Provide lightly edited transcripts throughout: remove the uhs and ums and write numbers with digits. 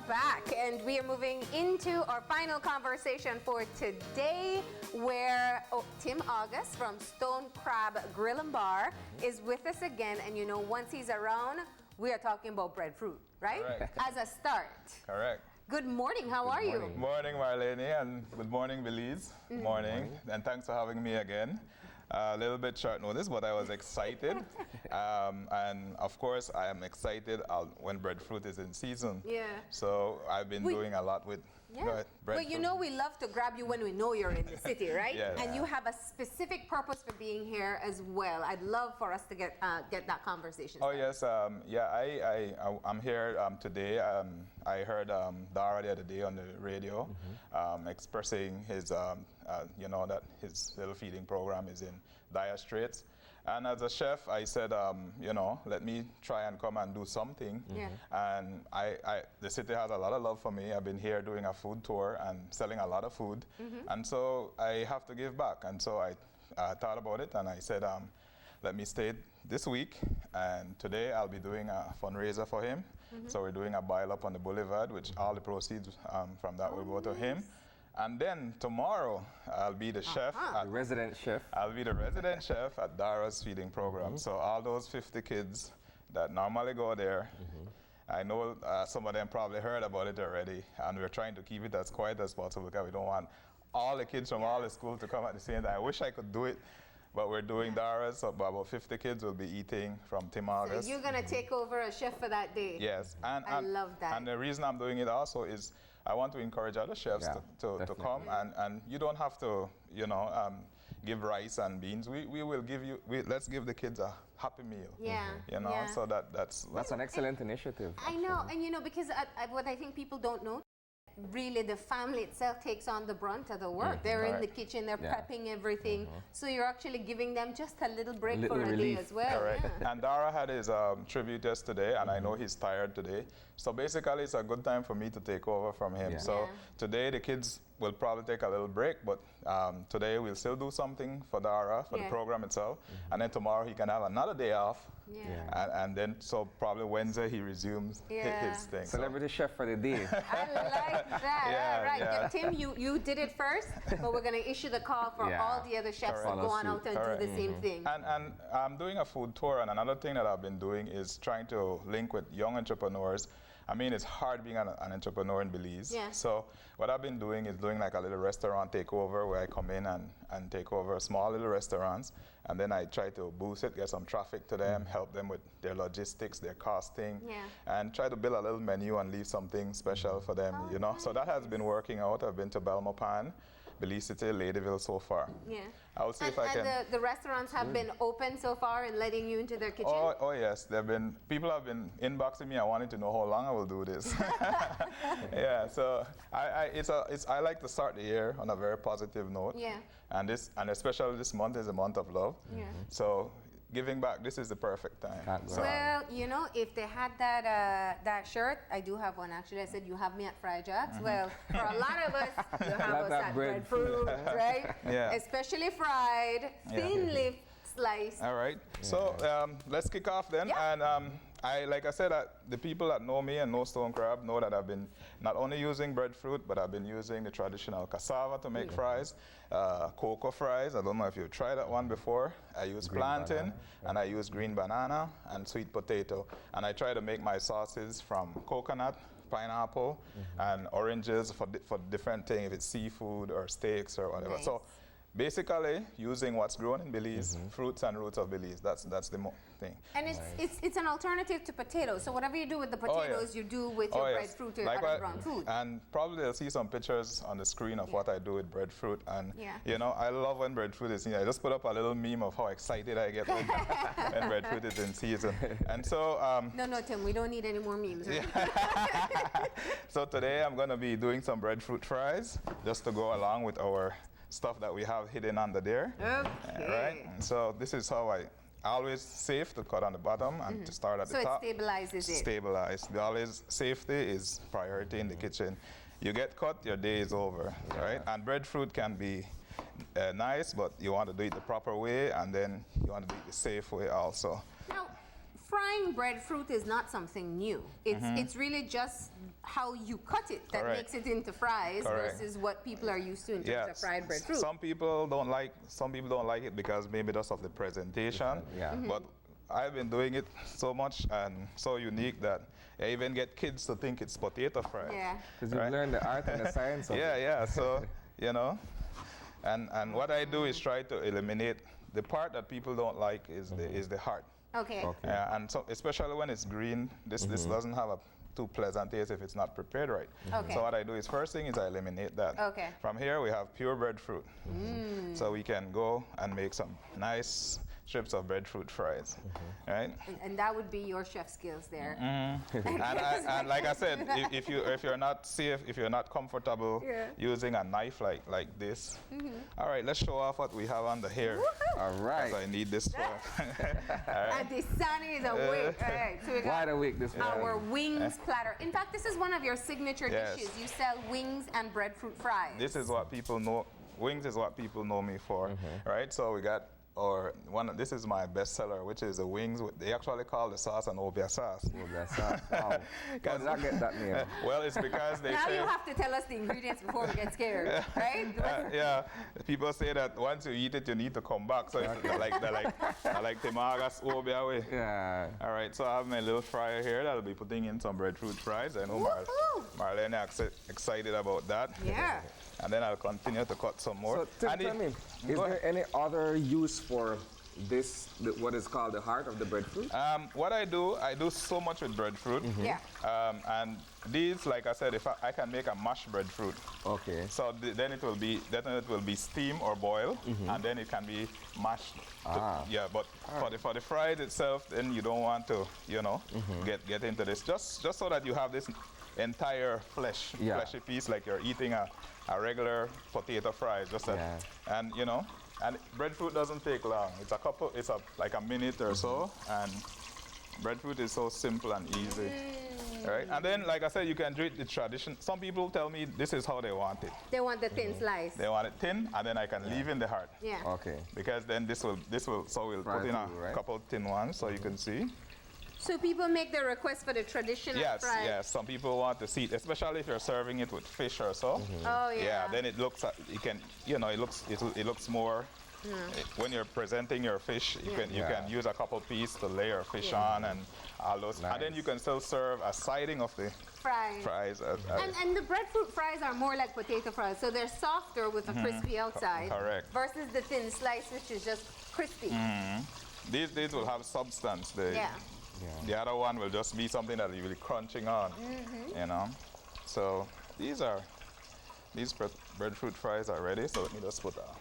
back, and we are moving into our final conversation for today, where Tim August from Stone Kraab Grill and Bar is with us again. And you know, once he's around, we are talking about breadfruit, right? Correct. As a start. Correct. Good morning. How are you? Good morning, Marlene, and good morning, Belize. Morning, and thanks for having me again. A little bit short notice, but I was excited. And of course, I am excited when breadfruit is in season. Yeah. So I've been doing a lot with breadfruit. But you know, we love to grab you when we know you're in the city, right? Yes. And you have a specific purpose for being here as well. I'd love for us to get that conversation started. Yes. I'm here today. I heard Dara the other day on the radio expressing his, that his little feeding program is in dire straits. And as a chef, I said, let me try and come and do something. Yeah. And the city has a lot of love for me. I've been here doing a food tour and selling a lot of food. And so I have to give back. And so I thought about it, and I said, let me stay this week. And today I'll be doing a fundraiser for him. So we're doing a boil up on the boulevard, which all the proceeds from that will go to him. And then tomorrow, I'll be the chef. The resident chef. I'll be the resident chef at Dara's feeding program. So all those 50 kids that normally go there, I know some of them probably heard about it already, and we're trying to keep it as quiet as possible because we don't want all the kids from all the schools to come at the same time. I wish I could do it, but we're doing Dara's, so about 50 kids will be eating from Tim August. So you're going to take over as chef for that day. Yes. I love that. And the reason I'm doing it also is I want to encourage other chefs to come, and you don't have to, give rice and beans. We will give you, let's give the kids a happy meal. Yeah. So that's an excellent initiative. I know, and because what I think people don't know, really the family itself takes on the brunt of the work. They're in the kitchen, they're prepping everything. So you're actually giving them just a little break for a day as well. Correct. Yeah. And Dara had his tribute yesterday, and I know he's tired today. So basically, it's a good time for me to take over from him. So today the kids will probably take a little break, but today we'll still do something for Dara, for the program itself. And then tomorrow he can have another day off. And then, so probably Wednesday he resumes his thing. Celebrity chef for the day. I like that. All right. Tim, you did it first, but we're going to issue the call for all the other chefs to go on out and do the same thing. And I'm doing a food tour, and another thing that I've been doing is trying to link with young entrepreneurs. I mean, it's hard being an entrepreneur in Belize. Yeah. So what I've been doing is doing like a little restaurant takeover where I come in and take over small little restaurants. And then I try to boost it, get some traffic to them, help them with their logistics, their costing, and try to build a little menu and leave something special for them, So that has been working out. I've been to Belmopan, Belize City, Ladyville so far. Yeah. I'll see if I can. And the restaurants have been open so far and letting you into their kitchen? Oh yes. People have been inboxing me. I wanted to know how long I will do this. Yeah. So I like to start the year on a very positive note. Yeah. And especially this month is a month of love. Yeah. So giving back, this is the perfect time. Well, if they had that shirt, I do have one actually. I said, you have me at Fry Jack's. Well, for a lot of us, you have us at breadfruit, right? Yeah. Especially fried, thinly sliced. All right. So let's kick off then. Yeah. And like I said, the people that know me and know Stone Kraab know that I've been not only using breadfruit, but I've been using the traditional cassava to make fries, cocoa fries. I don't know if you've tried that one before. I use plantain, and I use green banana and sweet potato. And I try to make my sauces from coconut, pineapple, and oranges for different things, if it's seafood or steaks or whatever. Nice. So basically, using what's grown in Belize, fruits and roots of Belize. That's the thing. And it's an alternative to potatoes. So whatever you do with the potatoes, you do with your breadfruit or other brown food. And probably you'll see some pictures on the screen of what I do with breadfruit. And I love when breadfruit is in. I just put up a little meme of how excited I get when breadfruit is in season. And so no, Tim, we don't need any more memes. Right? So today I'm going to be doing some breadfruit fries just to go along with our stuff that we have hidden under there. Okay. Right? And so this is how I always safe to cut on the bottom and to start at the top. So it stabilizes it. Stabilized. Always safety is priority in the kitchen. You get cut, your day is over, right? And breadfruit can be nice, but you want to do it the proper way, and then you want to do it the safe way also. Now, frying breadfruit is not something new. It's really just how you cut it that Correct. makes it into fries Correct. versus what people are used to in terms of fried breadfruit. Some people don't like it because maybe just of the presentation. Yeah. But I've been doing it so much and so unique that I even get kids to think it's potato fry. Yeah. Because you've learned the art and the science of it. Yeah. So, you know, and what I do is try to eliminate the part that people don't like is the heart. Okay. And so especially when it's green, this doesn't have a too pleasant taste if it's not prepared right. Okay. So what I do is first thing is I eliminate that. Okay. From here we have pure breadfruit. So we can go and make some nice strips of breadfruit fries, right? And that would be your chef skills there. And like I said, if you're not safe, if you're not comfortable using a knife like this, all right, let's show off what we have under here. Woohoo! All right. 'Cause I need this for. And the sun is awake. All right, so we got Wide awake this morning. our wings platter. In fact, this is one of your signature Yes. dishes. You sell wings and breadfruit fries. This is what people know. Wings is what people know me for, right? So we got this is my bestseller, which is the wings. They actually call the sauce an obia sauce. Oh, that's that. Wow. How did I get that name? Well, it's because they Now say. you have to tell us the ingredients before we get scared, right? Yeah, people say that once you eat it, you need to come back. So it's like Timagas obia way. Yeah. All right, so I have my little fryer here that I'll be putting in some breadfruit fries. I know Woohoo! Marlene is excited about that. Yeah. And then I'll continue to cut some more. So Tim, And tell me, is go there any other use for this, what is called the heart of the breadfruit? What I do so much with breadfruit. Yeah. And these, like I said, if I can make a mashed breadfruit. Okay. So then it will be steam or boil, and then it can be mashed. Yeah, but for the fries itself, then you don't want to, get into this. Just so that you have this entire fleshy piece, like you're eating a regular potato fries. Just that, and and breadfruit doesn't take long. It's like a minute or so, and breadfruit is so simple and easy. Right? And then, like I said, you can do it the tradition. Some people tell me this is how they want it. They want the thin slice. They want it thin, and then I can leave in the heart. Yeah. Okay. Because then so we'll Fry put in a through, right? couple thin ones so you can see. So people make the request for the traditional fries. Yes. Some people want to see it, especially if you're serving it with fish or so. Oh yeah. Yeah. Then it looks it looks more. When you're presenting your fish, you can use a couple pieces to lay your fish on and all those, Nice. and then you can still serve a siding of the fries. And the breadfruit fries are more like potato fries, so they're softer with a crispy outside. Correct. Versus the thin slice, which is just crispy. These will have substance. Yeah. The other one will just be something that you'll be crunching on. So these breadfruit fries are ready. So let me just put that.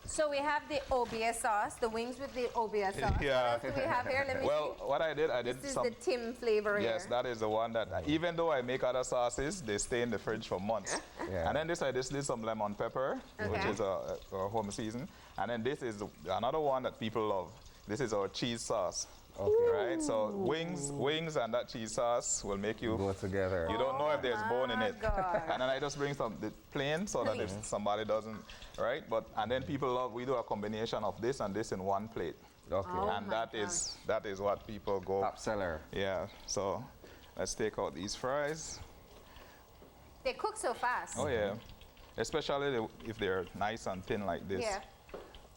So we have the obia sauce, the wings with the obia sauce. Yeah. What else do we have here? Let me Well, see. what I did This is some. the Tim flavor Yes, here. that is the one that, even though I make other sauces, they stay in the fridge for months. Yeah. And then I just did some lemon pepper, which Okay. is our home season. And then this is another one that people love. This is our cheese sauce. Okay. Right? So wings and that cheese sauce will make you Go together. You don't know if there's bone in my it. God. And then I just bring some plain so that if somebody doesn't, right? And then we do a combination of this and this in one plate. Okay. Oh And my that is what people go. Top seller. Yeah. So let's take out these fries. They cook so fast. Oh yeah. Especially if they're nice and thin like this. Yeah.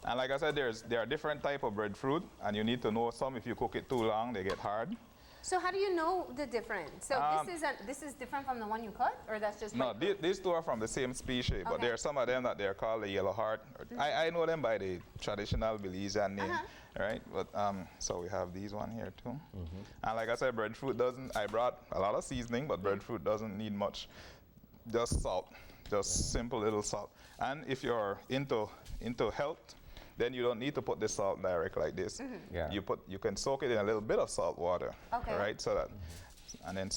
And like I said, there are different type of breadfruit, and you need to know some. If you cook it too long, they get hard. So how do you know the difference? So this is different from the one you cut, or that's just No, breadfruit? these two are from the same species, but Okay. there are some of them that they're called the yellow heart. I know them by the traditional Belizean name, right? But so we have these one here too. And like I said, breadfruit I brought a lot of seasoning, but breadfruit doesn't need much. Just salt, just simple little salt. And if you're into health, then you don't need to put the salt direct like this. Yeah. You can soak it in a little bit of salt water, Okay. right? So that, and then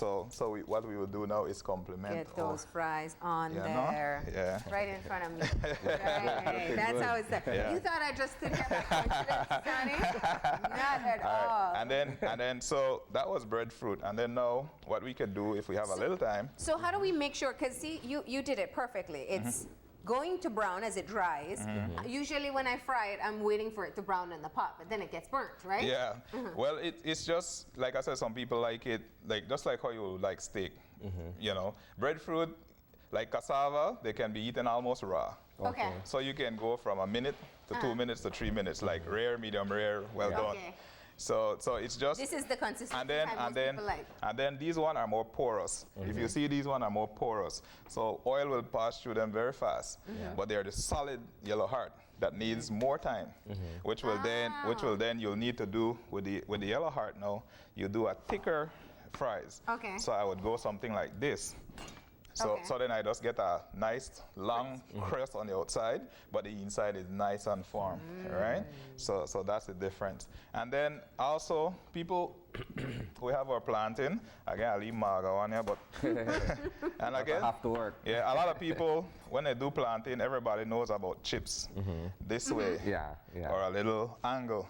what we will do now is complement. Get those fries on Yeah, no? there. Yeah. Right in front of me. Right. That's how it's done. Yeah. You thought I just stood here by coincidence, Sonny? Not at all. And then so that was breadfruit. And then now what we could do if we have a little time. So how do we make sure, because see, you did it perfectly. It's going to brown as it dries. Usually when I fry it, I'm waiting for it to brown in the pot, but then it gets burnt, right? Yeah. Well, it's just, like I said, some people like it, like just like how you like steak. You know, breadfruit, like cassava, they can be eaten almost raw. Okay. So you can go from a minute to 2 minutes to 3 minutes, like rare, medium rare, well done. Okay. So it's just. This is the consistency and most people like. then these one are more porous. If you see, these one are more porous. So oil will pass through them very fast. But they're the solid yellow heart that needs more time, which will then you'll need to do with the yellow heart. Now you do a thicker fries. Okay. So I would go something like this. So then I just get a nice long crust on the outside, but the inside is nice and firm, right? So that's the difference. And then also people, we have our plantain. Again, I'll leave Margo on here, but and again, have to work. Yeah, a lot of people when they do plantain, everybody knows about chips this way, or a little angle.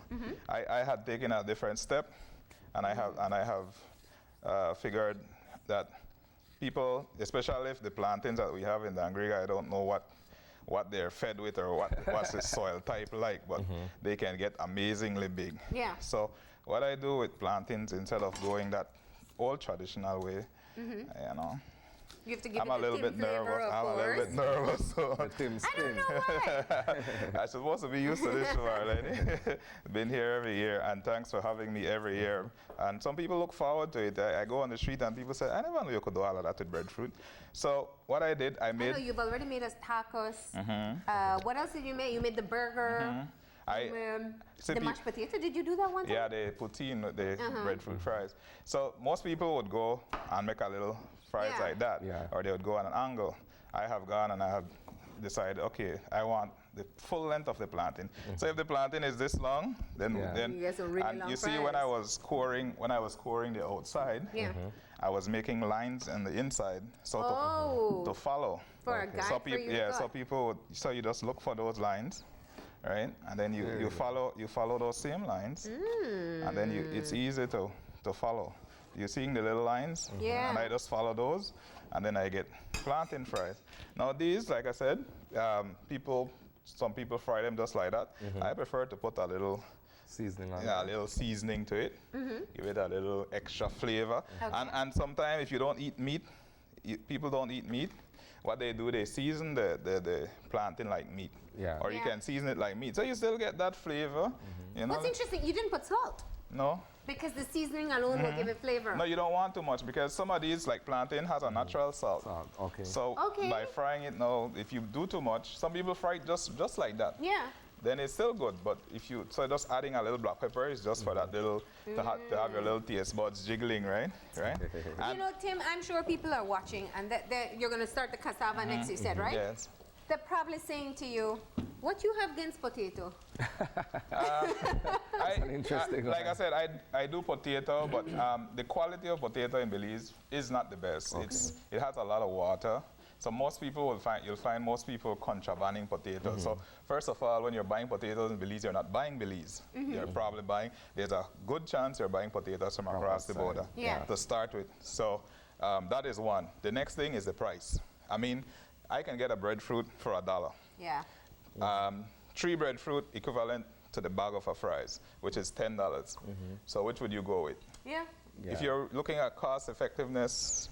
I had taken a different step, and I have figured that people, especially if the plantains that we have in the Angriga, I don't know what they're fed with or what's the soil type like, but they can get amazingly big. Yeah. So what I do with plantains, instead of going that old traditional way, you know, You have to give I'm it a little Tim bit flavor, nervous. of I'm a little course. bit nervous. So The Tim I don't spin. know why. I'm supposed to be used to this, Marlene. Been here every year, and thanks for having me every year. And some people look forward to it. I go on the street and people say, I never knew you could do all of that with breadfruit. So what I did, I made. I know you've already made us tacos. What else did you make? You made the burger. See, The mashed potato. Did you do that one time? Yeah, the poutine with the breadfruit fries. So most people would go and make a little fries Yeah. like that, or they would go on an angle. I have gone and I have decided, okay, I want the full length of the plantain. So if the plantain is this long, then You get some really and long you see when fries. I was coring the outside, Yeah. I was making lines in the inside, so to follow. For a guide So for you. so people would, so you just look for those lines, right? And then you follow those same lines, and then it's easy to follow. You're seeing the little lines, Yeah. and I just follow those, and then I get plantain fries. Now these, like I said, some people fry them just like that. I prefer to put a little Seasoning on a little seasoning to it, give it a little extra flavor. Okay. And sometimes if you don't eat meat, people don't eat meat, what they do, they season the plantain like meat. Yeah. Or you can season it like meat. So you still get that flavor. You know? What's interesting, you didn't put salt. No? Because the seasoning alone will give it flavor. No, you don't want too much because some of these, like plantain, has a natural salt. Okay. So Okay. by frying it now, if you do too much, some people fry it just like that. Yeah. Then it's still good. But if you, so just adding a little black pepper is just for that little, to have your little taste buds jiggling, right? Right? You know, Tim, I'm sure people are watching, and that you're going to start the cassava next, you said, right? Yes. They're probably saying to you, what you have against potato? an interesting like I one. said, I do potato, but the quality of potato in Belize is not the best. It has a lot of water. So most people you'll find most people contrabanding potatoes. So first of all, when you're buying potatoes in Belize, you're not buying Belize. You're probably buying, there's a good chance you're buying potatoes from across the border Yeah. to start with. So that is one. The next thing is the price. I mean, I can get a breadfruit for $1. Yeah. 3 breadfruit equivalent to the bag of a fries, which is $10. So which would you go with? Yeah. If you're looking at cost effectiveness,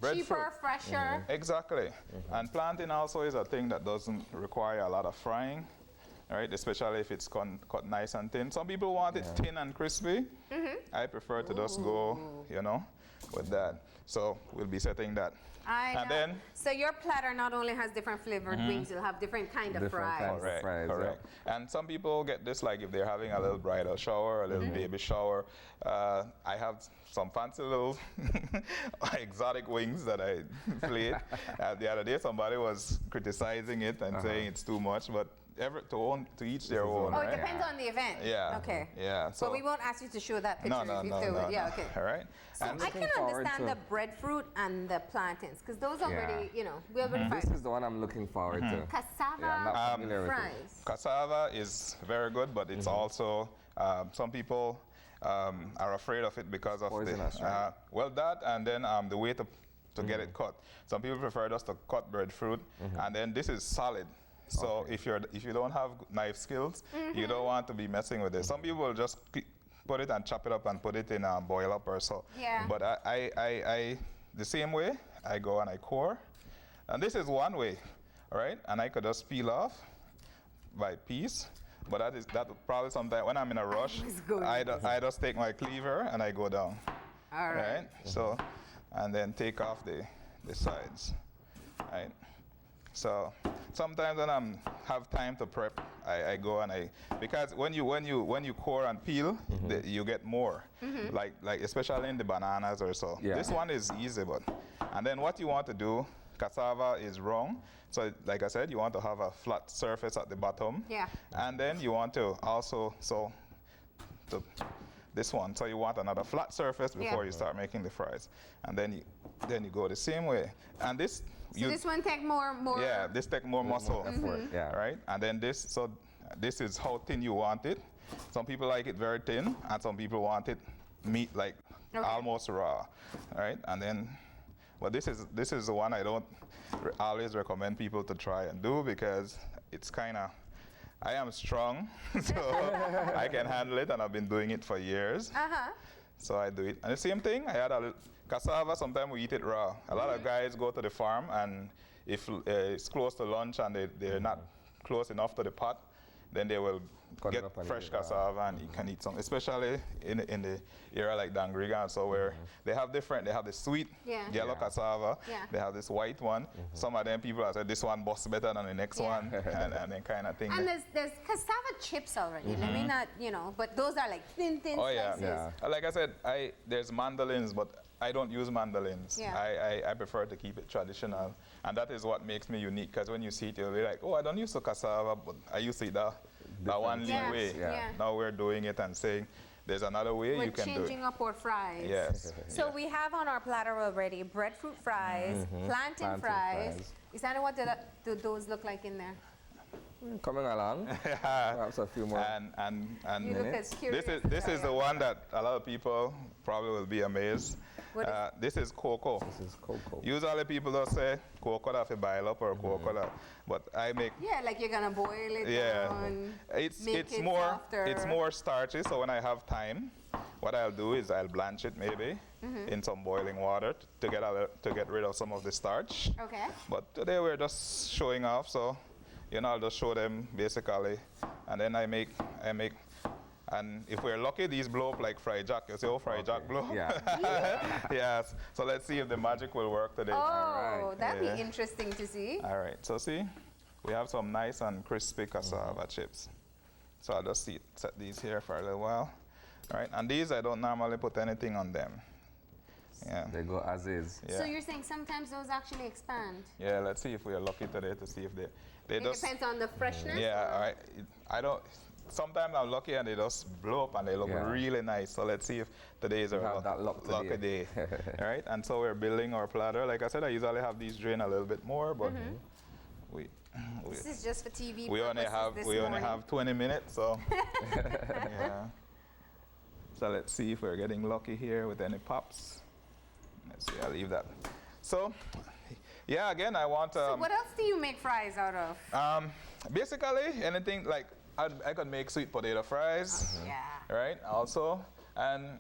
breadfruit. Cheaper, fresher. Exactly. And plantain also is a thing that doesn't require a lot of frying, right? Especially if it's cut nice and thin. Some people want it thin and crispy. I prefer to just go, with that. So we'll be setting that. And then, so your platter not only has different flavored wings, you'll have different kind of Different fries. kinds. correct, Fries, correct. And some people get this like if they're having a little bridal shower, a little baby shower. I have some fancy little exotic wings that I played. The other day somebody was criticizing it and saying it's too much, but to each their own, Oh, right? it depends on the event. Yeah. Okay. Yeah. So But we won't ask you to show that picture no, if you no, do no, it. Yeah, no. okay. All right. So And I can looking forward understand to- the breadfruit and the plantains, because those already, we already This find is the one I'm looking forward to. cassava Yeah, I'm not familiar with it. fries. cassava is very good, but it's also some people are afraid of it because of Poisonous, the right? well, that and then the way to to get it cut. Some people prefer just to cut breadfruit, and then this is solid. So if you don't have knife skills, you don't want to be messing with it. Some people will just put it and chop it up and put it in a boil up or so. Yeah. But I the same way, I go and I core. And this is one way, right? And I could just peel off by piece. But that probably sometimes when I'm in a rush, I just take my cleaver and I go down. All right. So, and then take off the sides, right? So sometimes when I have time to prep, I go and because when you core and peel, you get more, like especially in the bananas or so. Yeah. This one is easy, and then what you want to do, cassava is wrong. So like I said, you want to have a flat surface at the bottom. Yeah. And then you want to also this one. So you want another flat surface before you start making the fries, and then you go the same way. And this. So this one take more. Yeah, this take more muscle. Yeah. Right. And then this is how thin you want it. Some people like it very thin, and some people want it meat like almost raw. Right. And then, well, this is the one I don't always recommend people to try and do because it's kind of. I am strong, so I can handle it, and I've been doing it for years. So I do it. And the same thing, I had a little cassava, sometimes we eat it raw. A lot of guys go to the farm, and if it's close to lunch and they're not close enough to the pot, then they will get fresh cassava and you can eat some, especially in the area like Dangriga, so where they have the sweet yellow cassava, they have this white one. Some of them people have said this one busts better than the next one, and then kind of thing. And there's cassava chips already. Let me not, but those are like thin slices. Yeah. Like I said, there's mandolins, but I don't use mandolins. Yeah. I prefer to keep it traditional, and that is what makes me unique. Because when you see it, you'll be like, oh, I don't use the cassava, but I used to eat that one lean way. Now we're doing it and saying there's another way you can do it. We're changing up our fries. Yes. So we have on our platter already breadfruit fries, plantain fries. Isana, what do those look like in there? Coming along. Perhaps a few more. And You look as curious this is the one that a lot of people probably will be amazed. This is cocoa. This is cocoa. Usually people don't say cocoa that you boil up or cocoa that, but I make. Yeah, like you're gonna boil it down. It's more starchy. So when I have time, what I'll do is I'll blanch it maybe in some boiling water to get rid of some of the starch. Okay. But today we're just showing off, so I'll just show them basically, and then I make. And if we're lucky, these blow up like fried jack. You see how fried jack blow? Yeah. Yes. So let's see if the magic will work today. Oh, that'd be interesting to see. All right. So see, we have some nice and crispy cassava chips. So I'll just set these here for a little while. All right. And these, I don't normally put anything on them. Yeah. They go as is. Yeah. So you're saying sometimes those actually expand? Yeah. Let's see if we are lucky today to see if they It depends on the freshness? Yeah. All right. I don't. Sometimes I'm lucky and they just blow up and they look really nice. So let's see if today is our lucky day. All right, and so we're building our platter. Like I said, I usually have these drain a little bit more, but this is just for TV. We only have 20 minutes, so yeah. So let's see if we're getting lucky here with any pops. Let's see. I'll leave that. So. Yeah, again, I want. So what else do you make fries out of? Basically, anything like. I could make sweet potato fries, right? Also, and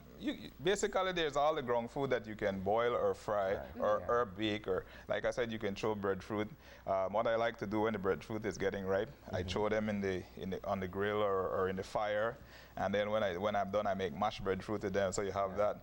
basically there's all the ground food that you can boil or fry or bake, or like I said, you can throw breadfruit. What I like to do when the breadfruit is getting ripe, I throw them on the grill or in the fire, and then when I'm done, I make mashed breadfruit with them. So you have that.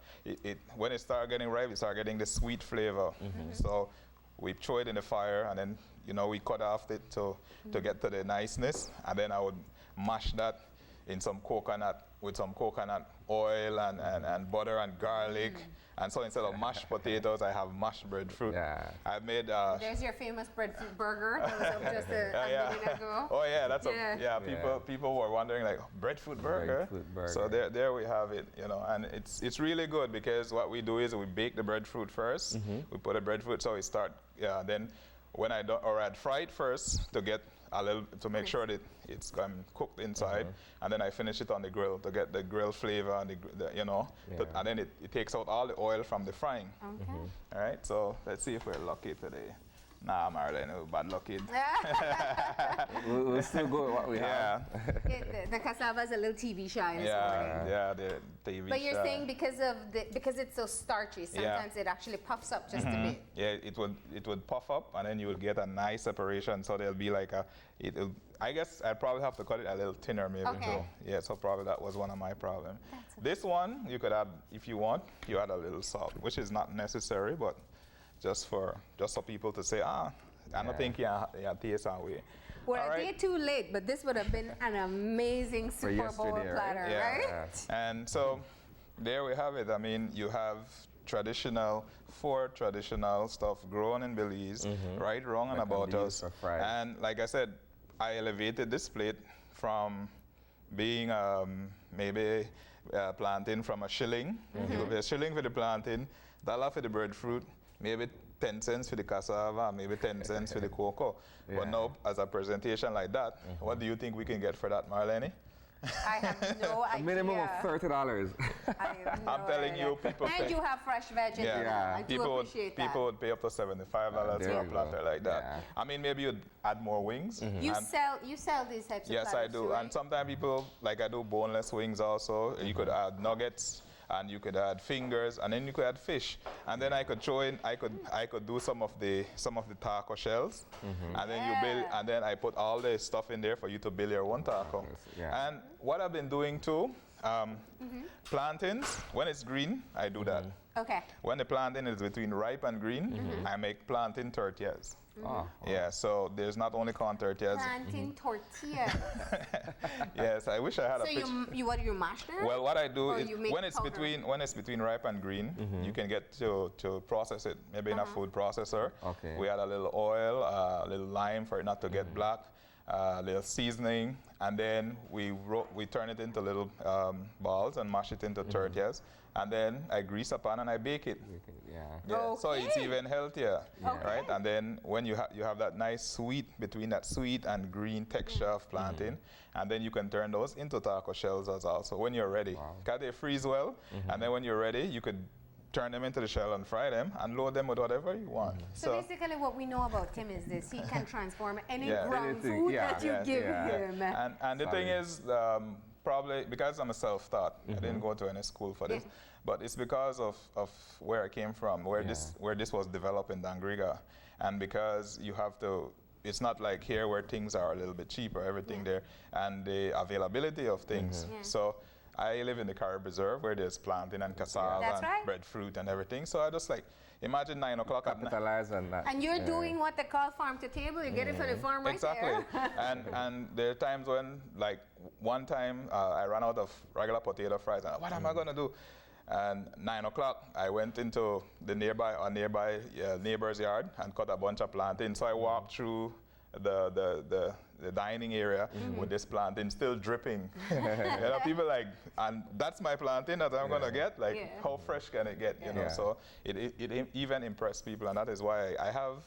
When it starts getting ripe, you start getting the sweet flavor. So we throw it in the fire, and then we cut off it to get to the niceness, and then I would mash that in some coconut with some coconut oil and butter and garlic. And so instead of mashed potatoes, I have mashed breadfruit. Yeah. I made. There's your famous breadfruit burger that was up just a minute ago. Oh yeah, people were wondering like breadfruit burger. So there we have it, and it's really good because what we do is we bake the breadfruit first. We put the breadfruit so we start. Then when I'd fry it first to get a little to make sure that it's cooked inside, and then I finish it on the grill to get the grill flavor and you know, and then it takes out all the oil from the frying. Okay. All right, so let's see if we're lucky today. Nah, Marlene, we're bad lucky. We'll still go with what we have. The cassava is a little TV shy this morning. Yeah, the TV. But you're saying because it's so starchy, sometimes it actually puffs up just a bit. Yeah, it would puff up, and then you would get a nice separation. So there'll be like I guess I'd probably have to cut it a little thinner maybe too. Yeah, so probably that was one of my problems. This one you could add, if you want, you add a little salt, which is not necessary, but just for people to say, I don't think you taste that way. Well, a day too late, but this would have been an amazing Super Bowl platter, right? And so there we have it. I mean, you have four traditional stuff grown in Belize, right, wrong, and about us. And like I said, I elevated this plate from being maybe plantain from a shilling. It would be a shilling for the plantain, $1 for the breadfruit, maybe 10 cents for the cassava, maybe 10 cents for the cocoa. But now, as a presentation like that, what do you think we can get for that, Marlene? I have no idea. A minimum of $30. I'm telling you, people and pay. you have fresh veg in there. I do appreciate that. People would pay up to $75 for a platter like that. I mean, maybe you'd add more wings. You sell these types of platters? Yes, I do. Right? And sometimes people, like I do boneless wings also. You could add nuggets, and you could add fingers, and then you could add fish. And then I could throw in, I could do some of the taco shells, and then you build, and then I put all the stuff in there for you to build your one taco. And what I've been doing too, plantains, when it's green, I do that. Okay. When the plantain is between ripe and green, I make plantain tortillas. Yeah, so there's not only corn tortillas. Plantain tortilla. Yes, I wish I had a picture. So what do you mash there? Well, what I do is when it's between ripe and green, you can get to process it maybe in a food processor. We add a little oil, a little lime for it not to get black, a little seasoning, and then we turn it into little balls and mash it into tortillas. And then I grease a pan and I bake it. So it's even healthier, right? And then when you have that nice sweet, between that sweet and green texture of plantain, and then you can turn those into taco shells as well. So when you're ready, because they freeze well, and then when you're ready, you could turn them into the shell and fry them and load them with whatever you want. So basically what we know about Tim is this: he can transform any ground food that you give him. And the thing is, probably because I'm a self-taught, I didn't go to any school for this, but it's because of where I came from, where this was developed in Dangriga, and because you have to. It's not like here where things are a little bit cheaper, everything there, and the availability of things. So I live in the Kraab Reserve where there's plantain and cassava and breadfruit and everything. So I just like, imagine 9 o'clock at night. And you're doing what they call farm to table. You get it from the farm right there. and there are times when, like one time I ran out of regular potato fries. And what am I going to do? And 9 o'clock, I went into the nearby neighbor's yard and cut a bunch of plantain. So I walked through the dining area with this plantain still dripping. People like, and that's my plantain that I'm gonna get. Like, how fresh can it get? You know, so it even impressed people, and that is why I have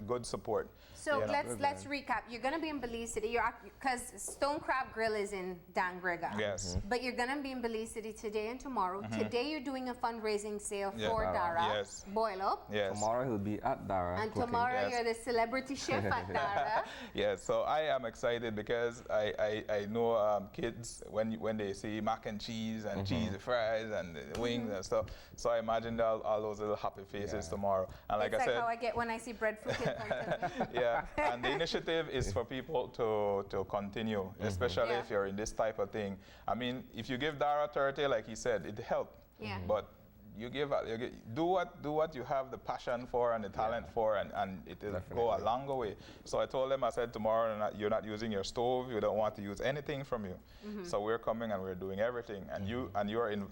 good support. So let's recap. You're going to be in Belize City. Because Stone Kraab Grill is in Dangriga. Yes. But you're going to be in Belize City today and tomorrow. Today you're doing a fundraising sale for Dara. Yes. Boil Up. Yes. Tomorrow he'll be at Dara. And tomorrow you're the celebrity chef at Dara. Yes. So I am excited because I know kids when they see mac and cheese and cheesy fries and wings and stuff. So I imagine all those little happy faces tomorrow. And like it's I said, how I get when I see breadfruit in front of me. And the initiative is for people to continue, especially if you're in this type of thing. I mean, if you give Dara 30, like he said, it helped. But you do what you have the passion for and the talent for, and it will go a longer way. So I told them, I said, tomorrow you're not using your stove, you don't want to use anything from you. So we're coming and we're doing everything, and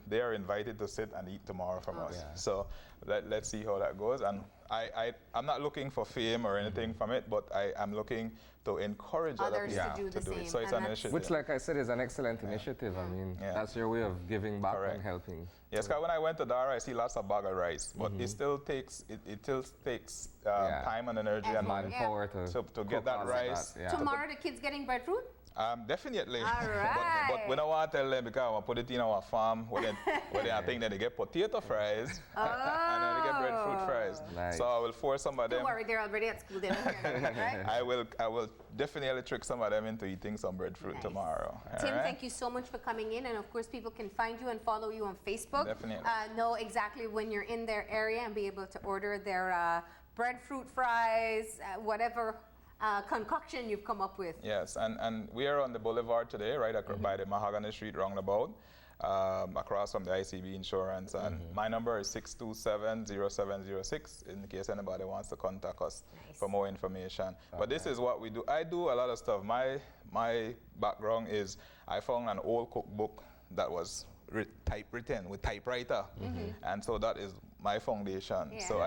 they are invited to sit and eat tomorrow from us. So let's see how that goes, and I'm not looking for fame or anything from it, but I'm looking to encourage other Others people to do the it. same, So it's and an that's- initiative. Which, like I said, is an excellent initiative. I mean, Yeah. that's your way of giving back Correct. and helping. Yes, because when I went to Dara, I see lots of bag of rice, but it still takes time and energy and money Manpower to to get cook that all of rice. that, yeah. Tomorrow the kids getting breadfruit? Definitely. All But we right. don't want to tell them because I put it in our farm where I think that they get potato fries and then they get breadfruit fries. Nice. So I will force some of Don't them. worry, they're already at school. They don't care, right? I will definitely trick some of them into eating some breadfruit Nice. tomorrow. Tim, all right? thank you so much for coming in, and of course people can find you and follow you on Facebook. Definitely. Know exactly when you're in their area and be able to order their breadfruit fries, whatever concoction you've come up with. Yes, and we are on the boulevard today, right by the Mahogany Street roundabout, across from the ICB Insurance. And my number is 627-0706 in case anybody wants to contact us for more information. But this is what we do. I do a lot of stuff. My background is I found an old cookbook that was typewritten with typewriter, and so that is my foundation. Yeah. So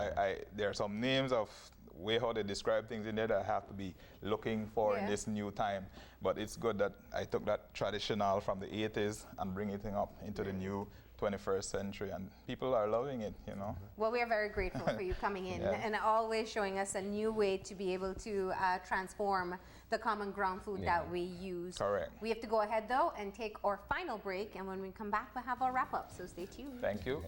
there are some names of way how they describe things in there that I have to be looking for in Yeah. this new time. But it's good that I took that traditional from the 80s and bring it up into the new 21st century, and people are loving it, you know. Well, we are very grateful for you coming in Yeah. and always showing us a new way to be able to transform the common ground food that we use. Correct. We have to go ahead though and take our final break, and when we come back, we'll have our wrap up. So stay tuned. Thank you.